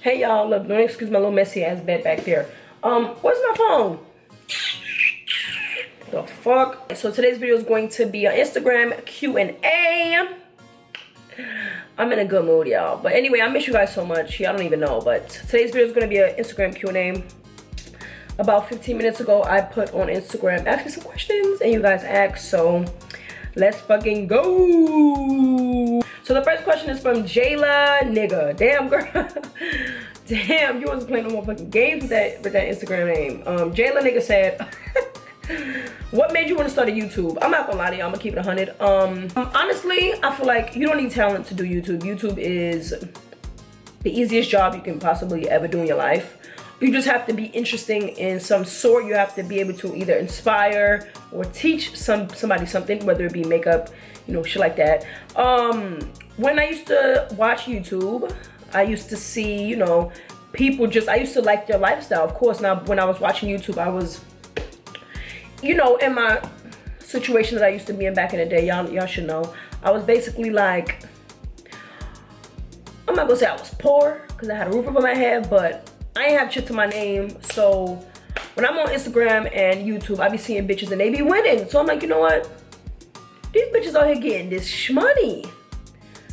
Hey y'all, look, don't excuse my little messy ass bed back there. Where's my phone? The fuck? So today's video is going to be an Instagram Q&A. I'm in a good mood, y'all. But anyway, I miss you guys so much. Y'all don't even know. But today's video is going to be an Instagram Q&A. About 15 minutes ago, I put on Instagram asking some questions, and you guys asked. So let's fucking go. So the first question is from Jayla Nigga. Damn, girl. Damn, you wasn't playing no more fucking games with that Instagram name. Jayla Nigga said, what made you want to start a YouTube? I'm not gonna lie to you, I'm gonna keep it 100. Honestly, I feel like you don't need talent to do YouTube. YouTube is the easiest job you can possibly ever do in your life. You just have to be interesting in some sort. You have to be able to either inspire or teach somebody something, whether it be makeup, you know, shit like that. When I used to watch YouTube, I used to see, you know, people I used to like their lifestyle, of course. Now, when I was watching YouTube, I was, you know, in my situation that I used to be in back in the day, y'all should know. I was basically like, I'm not gonna say I was poor, because I had a roof over my head, but I ain't have shit to my name. So when I'm on Instagram and YouTube, I be seeing bitches and they be winning. So I'm like, you know what? These bitches out here getting this money.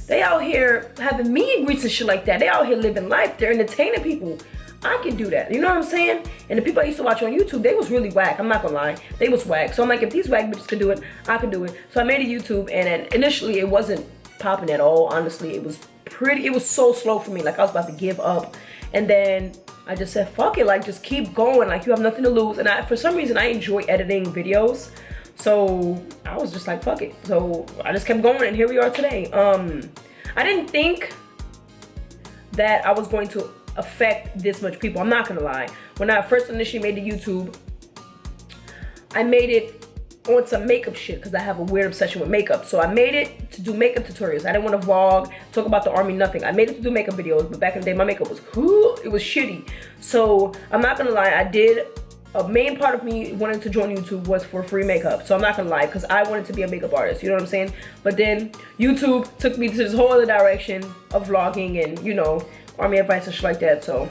They out here having meet and greets and shit like that. They out here living life. They're entertaining people. I can do that. You know what I'm saying? And the people I used to watch on YouTube, they was really whack. I'm not gonna lie. They was whack. So I'm like, if these whack bitches can do it, I can do it. So I made a YouTube, and initially it wasn't popping at all. Honestly, it was so slow for me. Like I was about to give up. And then I just said, fuck it, like just keep going. Like you have nothing to lose. And for some reason, I enjoy editing videos. So I was just like, fuck it. So I just kept going, and here we are today. I didn't think that I was going to affect this much people. I'm not gonna lie. When I first initially made the YouTube, I made it on some makeup shit because I have a weird obsession with makeup. So I made it to do makeup tutorials. I didn't want to vlog, talk about the army, nothing. I made it to do makeup videos, but back in the day, my makeup was it was shitty. So I'm not gonna lie, a main part of me wanting to join YouTube was for free makeup. So I'm not gonna lie, because I wanted to be a makeup artist, you know what I'm saying? But then YouTube took me to this whole other direction of vlogging and, you know, army advice and shit like that. So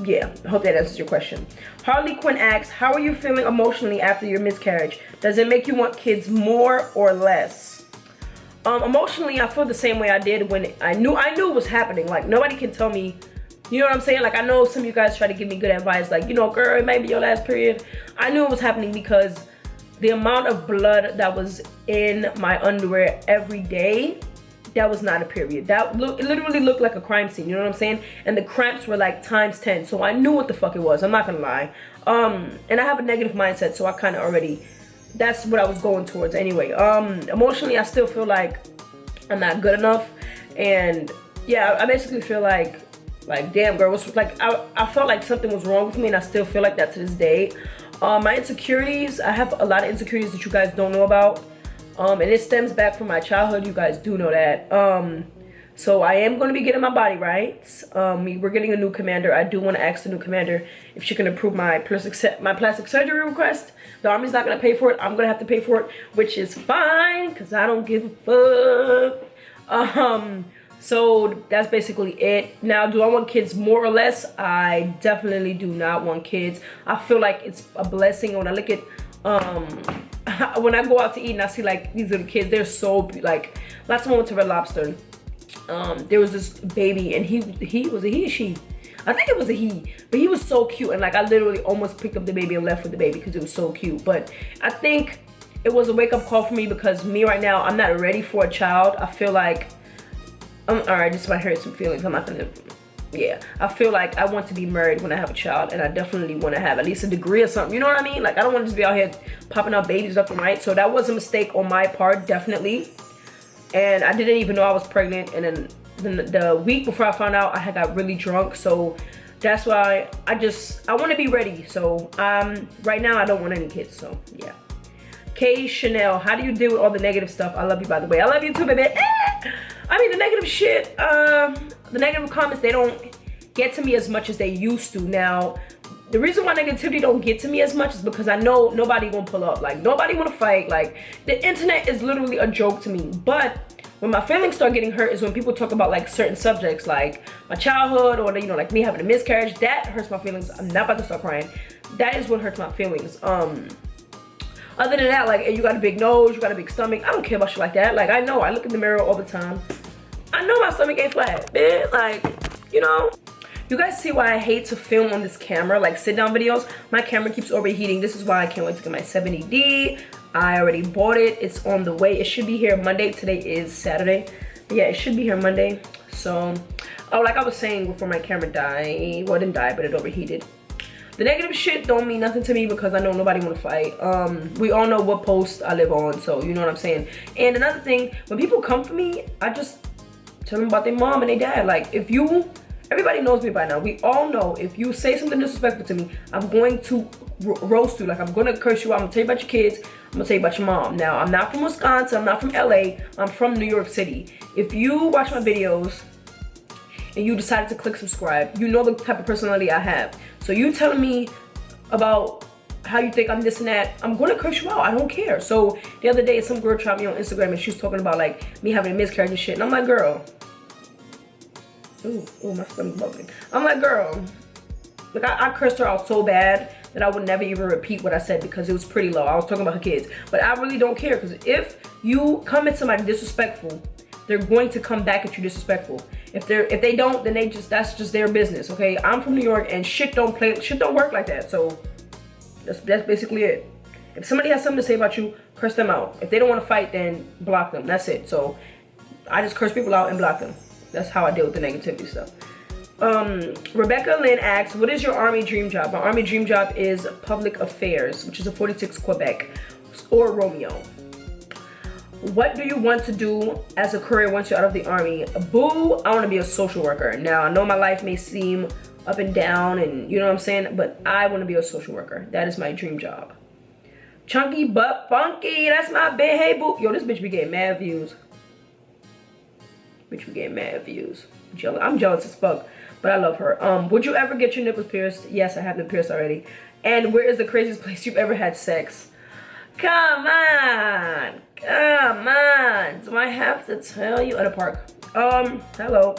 yeah, I hope that answers your question. Harley Quinn asks, how are you feeling emotionally after your miscarriage? Does it make you want kids more or less? Emotionally, I feel the same way I did when I knew it was happening. Like nobody can tell me, you know what I'm saying? Like I know some of you guys try to give me good advice, like, you know, girl, it might be your last period. I knew it was happening because the amount of blood that was in my underwear every day, that was not a period. It literally looked like a crime scene, you know what I'm saying? And the cramps were like times 10, so I knew what the fuck it was. I'm not gonna lie. And I have a negative mindset, so I kind of already, that's what I was going towards anyway. Emotionally, I still feel like I'm not good enough, and yeah, I basically feel like damn girl, I felt like something was wrong with me, and I still feel like that to this day. My insecurities, I have a lot of insecurities that you guys don't know about. And it stems back from my childhood. You guys do know that. So I am going to be getting my body right. We're getting a new commander. I do want to ask the new commander if she can approve my plastic surgery request. The Army's not going to pay for it. I'm going to have to pay for it, which is fine because I don't give a fuck. So that's basically it. Now, do I want kids more or less? I definitely do not want kids. I feel like it's a blessing. When I look at when I go out to eat and I see like these little kids, they're so like, last time I went to Red Lobster, there was this baby, and he was a he or she? I think it was a he, but he was so cute, and like I literally almost picked up the baby and left with the baby because it was so cute. But I think it was a wake-up call for me, because me right now, I'm not ready for a child. I feel like alright, this might hurt some feelings. I'm not gonna, yeah, I feel like I want to be married when I have a child, and I definitely want to have at least a degree or something, you know what I mean? Like I don't want to just be out here popping out babies up and right. So that was a mistake on my part, definitely. And I didn't even know I was pregnant, and then the week before I found out, I had got really drunk. So that's why I want to be ready. So right now I don't want any kids, so yeah. K Chanel, how do you deal with all the negative stuff? I love you, by the way. I love you too, baby. I mean, the negative shit, the negative comments, they don't get to me as much as they used to. Now, the reason why negativity don't get to me as much is because I know nobody gonna pull up. Like, nobody wanna fight. Like, the internet is literally a joke to me. But When my feelings start getting hurt is when people talk about like certain subjects, like my childhood, or you know, like me having a miscarriage. That hurts my feelings. I'm not about to start crying. That is what hurts my feelings. Other than that, like, hey, you got a big nose, you got a big stomach, I don't care about shit like that. Like, I know, I look in the mirror all the time. I know my stomach ain't flat, man. Like, you know. You guys see why I hate to film on this camera, like sit down videos. My camera keeps overheating. This is why I can't wait to get my 70D. I already bought it. It's on the way. It should be here Monday. Today is Saturday. But yeah, it should be here Monday. So, oh, like I was saying before my camera died. Well, it didn't die, but it overheated. The negative shit don't mean nothing to me because I know nobody want to fight. We all know what post I live on, so you know what I'm saying. And another thing, when people come for me, I just tell them about their mom and their dad. Like, if you... Everybody knows me by now. We all know if you say something disrespectful to me, I'm going to roast you. Like, I'm going to curse you out. I'm going to tell you about your kids. I'm going to tell you about your mom. Now, I'm not from Wisconsin. I'm not from LA. I'm from New York City. If you watch my videos and you decided to click subscribe, you know the type of personality I have. So you telling me about how you think I'm this and that, I'm going to curse you out. I don't care. So the other day, some girl tried me on Instagram and she was talking about, like, me having a miscarriage and shit. And I'm like, girl... Ooh, my stomach bubbling. I'm like, girl, like I cursed her out so bad that I would never even repeat what I said because it was pretty low. I was talking about her kids. But I really don't care because if you come at somebody disrespectful, they're going to come back at you disrespectful. If they don't, then that's just their business, okay? I'm from New York and shit don't work like that. So that's basically it. If somebody has something to say about you, curse them out. If they don't want to fight, then block them. That's it. So I just curse people out and block them. That's how I deal with the negativity stuff. Rebecca Lynn asks, what is your Army dream job? My Army dream job is public affairs, which is a 46 Quebec, or Romeo. What do you want to do as a career once you're out of the Army? Boo, I want to be a social worker. Now, I know my life may seem up and down and you know what I'm saying, but I want to be a social worker. That is my dream job. Chunky Butt Funky, that's my big hey boo. Yo, this bitch be getting mad views. Bitch, we getting mad views. I'm jealous as fuck, but I love her. Would you ever get your nipples pierced? Yes, I have them pierced already. And where is the craziest place you've ever had sex? Come on, come on. Do I have to tell you? At a park. Hello.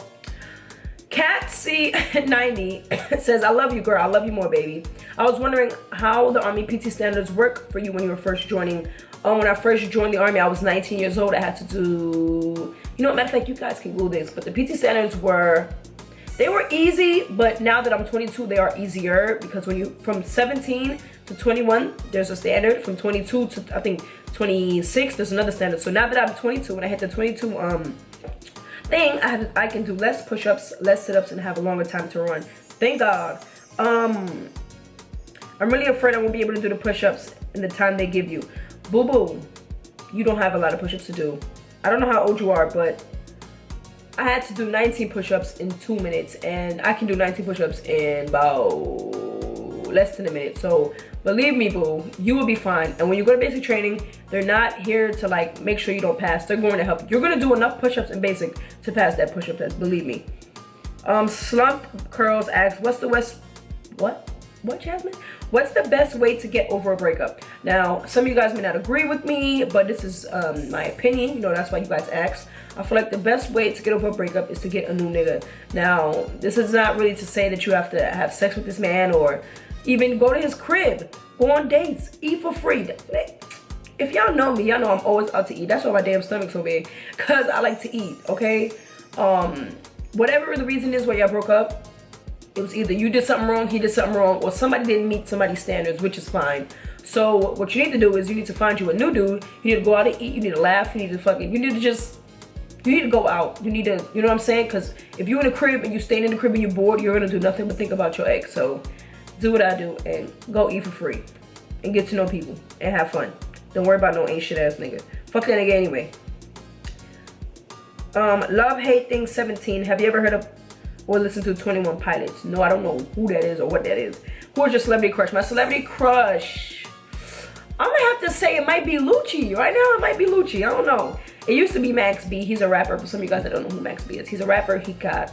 Catsy90 says, I love you, girl. I love you more, baby. I was wondering how the Army PT standards work for you when you were first joining. When I first joined the Army, I was 19 years old. I had to do, you know, matter of fact, you guys can Google this, but the PT standards were easy, but now that I'm 22, they are easier because when you, from 17 to 21, there's a standard. From 22 to, I think, 26, there's another standard. So now that I'm 22, when I hit the 22 thing, I can do less push-ups, less sit-ups, and have a longer time to run. Thank God. I'm really afraid I won't be able to do the push-ups in the time they give you. Boo-boo, you don't have a lot of push-ups to do. I don't know how old you are, but I had to do 19 push-ups in 2 minutes, and I can do 19 push-ups in about less than a minute. So believe me, boo, you will be fine. And when you go to basic training, they're not here to like make sure you don't pass. They're going to help you. You're gonna do enough push-ups in basic to pass that push-up test, believe me. Slump Curls asks, what's the what, Jasmine? What's the best way to get over a breakup? Now, some of you guys may not agree with me, but this is my opinion. You know, that's why you guys asked. I feel like the best way to get over a breakup is to get a new nigga. Now, this is not really to say that you have to have sex with this man or even go to his crib, go on dates, eat for free. If y'all know me, y'all know I'm always out to eat. That's why my damn stomach's so big, because I like to eat, okay? Whatever the reason is why y'all broke up, it was either you did something wrong, he did something wrong, or somebody didn't meet somebody's standards, which is fine. So what you need to do is you need to find you a new dude. You need to go out and eat. You need to laugh. You need to go out. You need to, you know what I'm saying? Because if you're in a crib and you staying in the crib and you're bored, you're going to do nothing but think about your ex. So do what I do and go eat for free and get to know people and have fun. Don't worry about no ain't shit ass nigga. Fuck that nigga anyway. Love Hate Thing 17. Have you ever heard of or listened to 21 Pilots? No, I don't know who that is or what that is. Who is your celebrity crush? My celebrity crush, I'm gonna have to say it might be Lucci. Right now it might be Lucci. I don't know. It used to be Max B. He's a rapper. For some of you guys that don't know who Max B is, he's a rapper. He got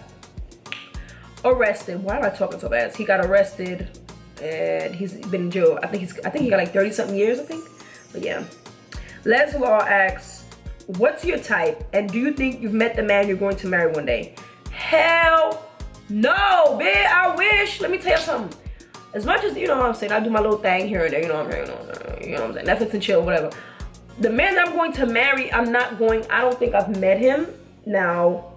arrested. Why am I talking so fast? He got arrested and he's been in jail. I think he got like 30 something years, I think. But yeah. Les Law asks, What's your type? And do you think you've met the man you're going to marry one day? Hell no, bitch. I wish. Let me tell you something. As much as, you know what I'm saying, I do my little thing here and there, you know what I'm saying, you know what I'm saying, Netflix and chill, whatever. The man that I'm going to marry, I don't think I've met him. Now,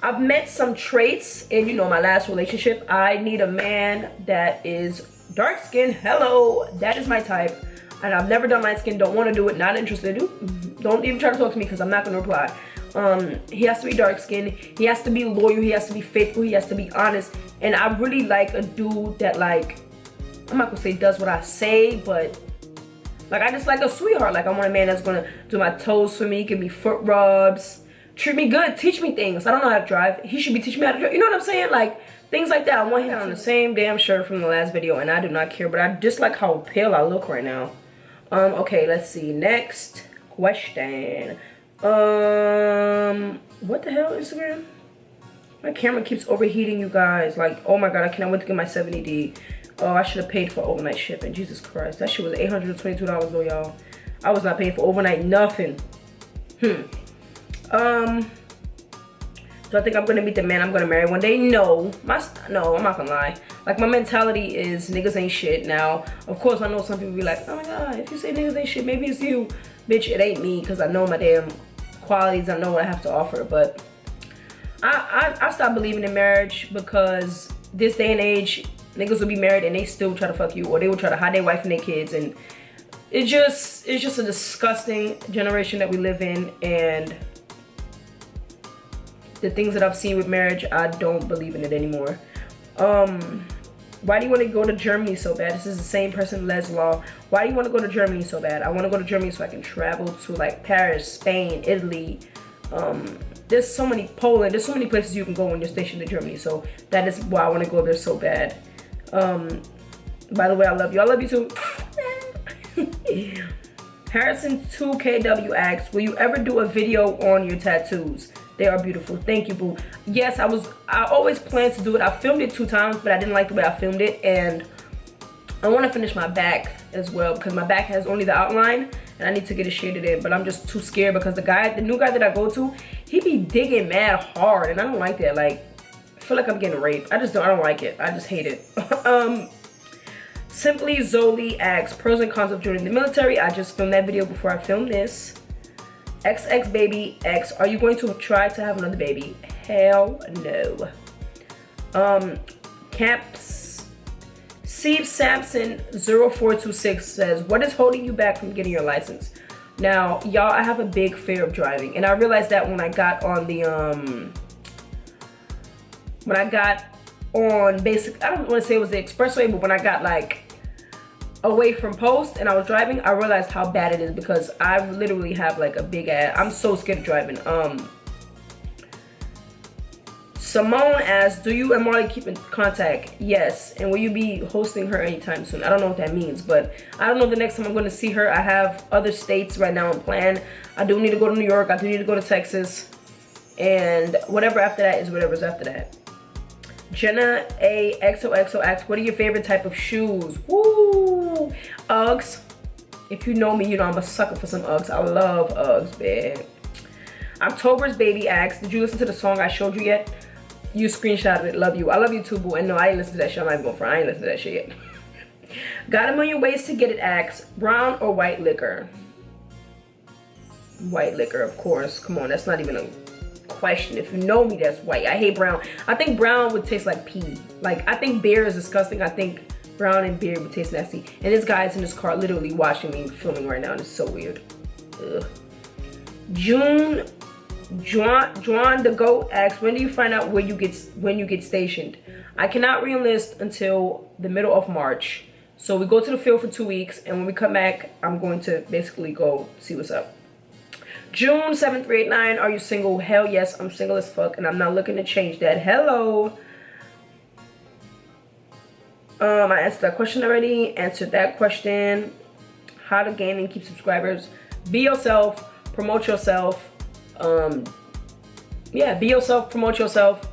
I've met some traits in, you know, my last relationship. I need a man that is dark skinned. Hello, that is my type. And I've never done light skin, don't want to do it, not interested. Don't even try to talk to me because I'm not going to reply. He has to be dark skinned, he has to be loyal, he has to be faithful, he has to be honest. And I really like a dude that, like, I'm not gonna say does what I say, but like, I just like a sweetheart. Like, I want a man that's gonna do my toes for me, give me foot rubs, treat me good, teach me things. I don't know how to drive, he should be teaching me how to drive, you know what I'm saying? Like, things like that. I want him on the same damn shirt from the last video, and I do not care, but I dislike how pale I look right now. Okay, let's see, next question. What the hell, Instagram? My camera keeps overheating, you guys. Like, oh my god, I cannot wait to get my 70D. Oh, I should have paid for overnight shipping. Jesus Christ, that shit was $822 though, y'all. I was not paying for overnight nothing. Do I think I'm gonna meet the man I'm gonna marry one day? No. No, I'm not gonna lie. Like, my mentality is niggas ain't shit. Now, of course, I know some people be like, oh my god, if you say niggas ain't shit, maybe it's you. Bitch, it ain't me, because I know my damn qualities, I know what I have to offer. But I stopped believing in marriage, because this day and age, niggas will be married and they still try to fuck you, or they will try to hide their wife and their kids, and it's just a disgusting generation that we live in. And the things that I've seen with marriage, I don't believe in it anymore. Why do you want to go to Germany so bad? This is the same person, Les Law. Why do you want to go to Germany so bad? I want to go to Germany so I can travel to, like, Paris, Spain, Italy. There's so many, Poland. There's so many places you can go when you're stationed in Germany. So that is why I want to go there so bad. By the way, I love you. I love you too. Harrison 2KW asks, will you ever do a video on your tattoos? They are beautiful. Thank you, boo. Yes, I always planned to do it. I filmed it 2 times, but I didn't like the way I filmed it. And I want to finish my back as well, because my back has only the outline and I need to get it shaded in. But I'm just too scared, because the new guy that I go to, he be digging mad hard, and I don't like that. Like, I feel like I'm getting raped. I don't like it. I just hate it. Simply Zoli asks, pros and cons of joining the military. I just filmed that video before I filmed this. XX Baby X, are you going to try to have another baby? Hell no. Camps Steve Sampson 0426 says, what is holding you back from getting your license? Now, y'all, I have a big fear of driving, and I realized that when I got on the basic, I don't want to say it was the expressway, but when I got, like, away from post and I was driving, I realized how bad it is, because I literally have, like, a big ass. I'm so scared of driving. Simone asks, do you and Marley keep in contact? Yes. And will you be hosting her anytime soon? I don't know what that means, but I don't know the next time I'm going to see her. I have other states right now in plan. I do need to go to New York. I do need to go to Texas. And whatever after that is whatever's after that. Jenna A XOXO asks, what are your favorite type of shoes? Woo! Uggs. If you know me, you know I'm a sucker for some Uggs. I love Uggs, man. October's Baby asks, did you listen to the song I showed you yet? You screenshotted it. Love you. I love you too, boo. And no, I ain't listened to that shit. I'm not even going for it. I ain't listened to that shit yet. Got a million ways to get it asks, brown or white liquor? White liquor, of course. Come on, that's not even a question. If you know me, that's white. I hate brown. I think brown would taste like pee. Like, I think beer is disgusting. I think brown and beer would taste nasty. And this guy's in his car literally watching me filming right now, and it's so weird. Ugh. Juan the Goat asks, when do you find out when you get stationed? I cannot re-enlist until the middle of March. So we go to the field for 2 weeks, and when we come back, I'm going to basically go see what's up. June 7389, are you single? Hell yes, I'm single as fuck, and I'm not looking to change that. Hello. I answered that question already. Answered that question. How to gain and keep subscribers. Be yourself. Promote yourself. Yeah, be yourself, promote yourself,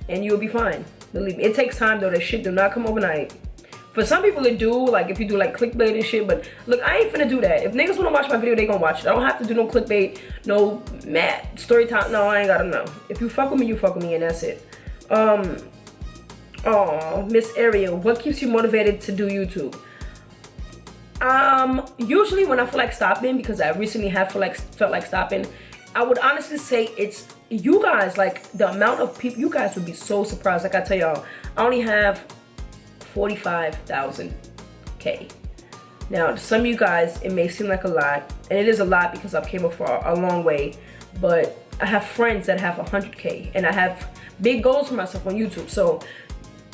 and you'll be fine. Believe me. It takes time though. That shit do not come overnight. For some people it do, like if you do like clickbait and shit, but look, I ain't finna do that. If niggas wanna watch my video, they gonna watch it. I don't have to do no clickbait, no mad story time. No, I ain't gotta know. If you fuck with me, you fuck with me, and that's it. Oh, Miss Ariel, what keeps you motivated to do YouTube? Usually when I feel like stopping, because I recently have felt like stopping, I would honestly say it's you guys. Like the amount of people, you guys would be so surprised. Like I tell y'all, I only have 45,000K. Now, to some of you guys, it may seem like a lot, and it is a lot because I've came up for a long way, but I have friends that have 100K, and I have big goals for myself on YouTube. So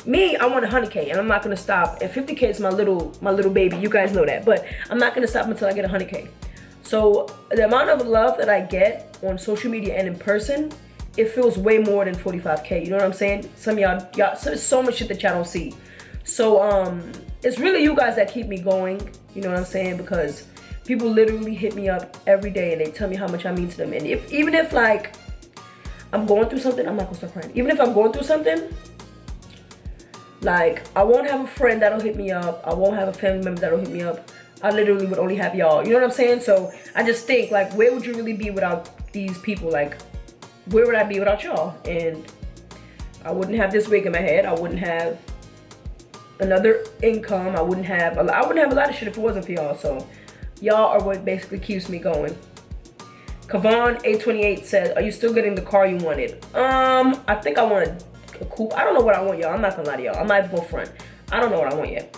me, I want 100K, and I'm not gonna stop. And 50K is my little baby. You guys know that, but I'm not gonna stop until I get 100K. So the amount of love that I get on social media and in person, it feels way more than 45K. You know what I'm saying? Some of y'all, so much shit that y'all don't see. So it's really you guys that keep me going. You know what I'm saying? Because people literally hit me up every day and they tell me how much I mean to them. And even if like I'm going through something, I'm not gonna start crying. Even if I'm going through something, like I won't have a friend that'll hit me up. I won't have a family member that'll hit me up. I literally would only have y'all. You know what I'm saying? So I just think like, where would you really be without these people? Like, where would I be without y'all? And I wouldn't have this wig in my head. I wouldn't have another income. I wouldn't have a lot of shit if it wasn't for y'all. So y'all are what basically keeps me going. Kavan 828 says, are you still getting the car you wanted? I think I want a coupe. I don't know what I want, y'all. I'm not gonna lie to y'all. I might go front. I don't know what I want yet.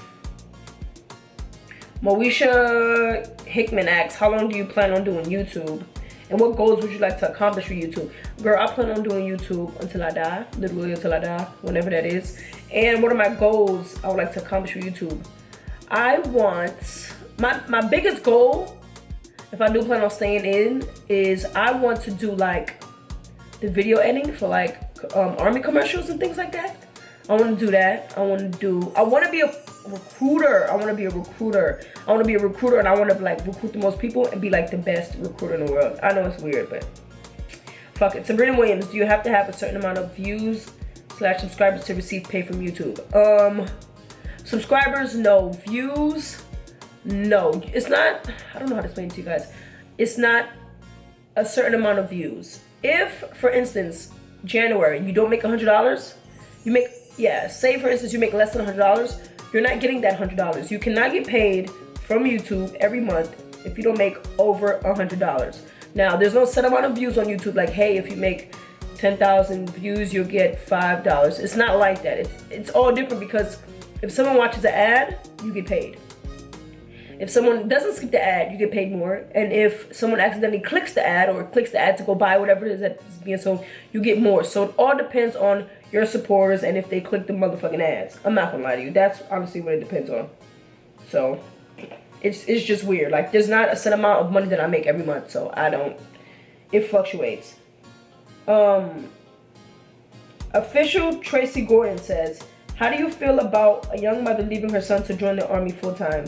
Moesha Hickman asks, how long do you plan on doing YouTube? And what goals would you like to accomplish with YouTube? Girl, I plan on doing YouTube until I die. Literally until I die, whenever that is. And what are my goals I would like to accomplish with YouTube? I want, my biggest goal, if I do plan on staying in, is I want to do like the video editing for like Army commercials and things like that. I want to do that. I want to be a recruiter. I want to be a recruiter and I want to like recruit the most people and be like the best recruiter in the world. I know it's weird, but fuck it. Sabrina Williams, do you have to have a certain amount of views / subscribers to receive pay from YouTube? Subscribers, no. Views, no. It's not, I don't know how to explain it to you guys. It's not a certain amount of views. If, for instance, January, you don't make $100, you make, say for instance you make less than $100, you're not getting that $100. You cannot get paid from YouTube every month if you don't make over $100. Now, there's no set amount of views on YouTube like, hey, if you make 10,000 views, you'll get $5. It's not like that. It's all different because if someone watches an ad, you get paid. If someone doesn't skip the ad, you get paid more. And if someone accidentally clicks the ad or clicks the ad to go buy whatever it is that's being sold, you get more. So it all depends on your supporters and if they click the motherfucking ads. I'm not gonna lie to you. That's honestly what it depends on. So it's just weird. Like there's not a set amount of money that I make every month. So it fluctuates. Official Tracy Gordon says, how do you feel about a young mother leaving her son to join the Army full time?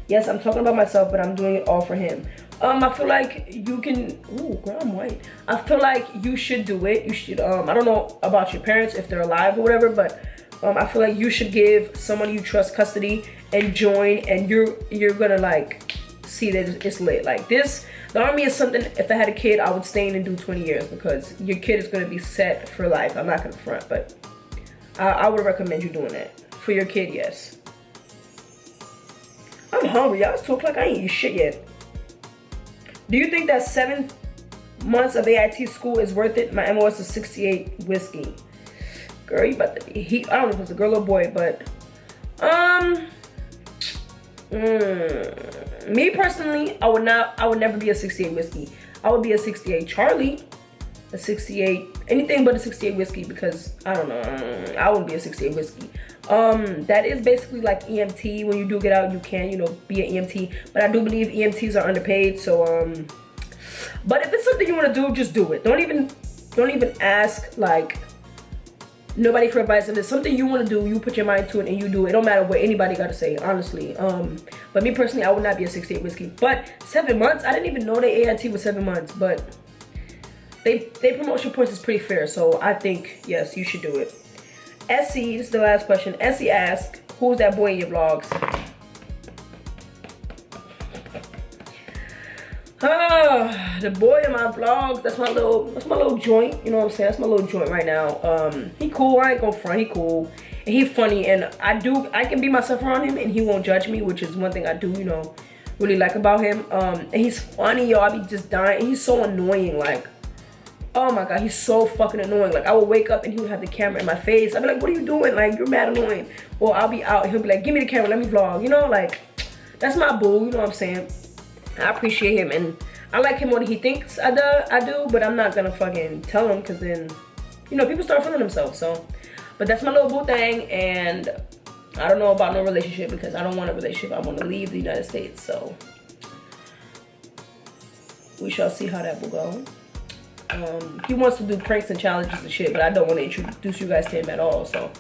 Yes, I'm talking about myself, but I'm doing it all for him. I feel like you can, ooh, girl, I'm white. I feel like you should do it. You should, I don't know about your parents, if they're alive or whatever, but I feel like you should give someone you trust custody and join, and you're gonna like see that it's lit. Like this, the Army is something, if I had a kid, I would stay in and do 20 years because your kid is gonna be set for life. I'm not gonna front, but I would recommend you doing that. For your kid, yes. I'm hungry, y'all. It's 2 o'clock, I ain't eating shit yet. Do you think that 7 months of AIT school is worth it? My MOS is 68 whiskey. Girl, you about to be I don't know if it's a girl or boy, but me personally, I would never be a 68 whiskey. I would be a 68 Charlie, a 68, anything but a 68 whiskey, because I don't know, I wouldn't be a 68 whiskey. That is basically like EMT. When you do get out, you can, you know, be an EMT, but I do believe EMTs are underpaid. So but if it's something you want to do, just do it. Don't even ask like nobody for advice. If it's something you want to do, you put your mind to it and you do it. It don't matter what anybody got to say, honestly. But me personally, I would not be a 68 whiskey. But 7 months, I didn't even know the AIT was 7 months, but they promotion points is pretty fair, so I think yes, you should do it. Essie, this is the last question. Essie asks, Who's that boy in your vlogs? The boy in my vlogs, that's my little joint, you know what I'm saying? That's my little joint right now. He cool, I ain't gonna front, he cool. And he funny, and I can be myself around him and he won't judge me, which is one thing I do, you know, really like about him. And he's funny, y'all. I be just dying. He's so annoying, like, oh my god, he's so fucking annoying. Like, I would wake up and he would have the camera in my face. I'd be like, what are you doing? Like, you're mad annoying. Or I'll be out and he'll be like, give me the camera, let me vlog. You know, like, that's my boo, you know what I'm saying? I appreciate him, and I like him more than he thinks I do, but I'm not gonna fucking tell him, because then, you know, people start feeling themselves. So, but that's my little boo thing, and I don't know about no relationship, because I don't want a relationship. I want to leave the United States, so we shall see how that will go. He wants to do pranks and challenges and shit, but I don't want to introduce you guys to him at all, so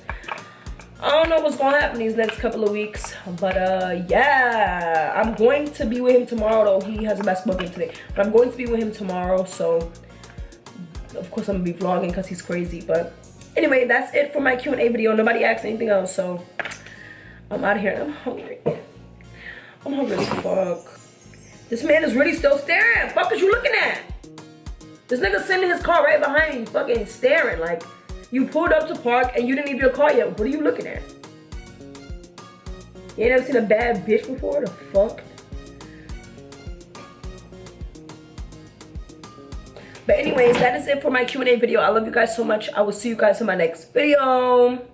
I don't know what's gonna happen these next couple of weeks. But yeah, I'm going to be with him tomorrow, though. He has a basketball game today, but I'm going to be with him tomorrow, so of course I'm gonna be vlogging because he's crazy. But anyway, that's it for my Q&A video. Nobody asked anything else, so I'm out of here. I'm hungry. I'm hungry as fuck. This man is really still staring. Fuck is you looking at? This nigga sitting in his car right behind you, fucking staring. Like, you pulled up to park and you didn't leave your car yet. What are you looking at? You ain't never seen a bad bitch before? The fuck? But anyways, that is it for my Q&A video. I love you guys so much. I will see you guys in my next video.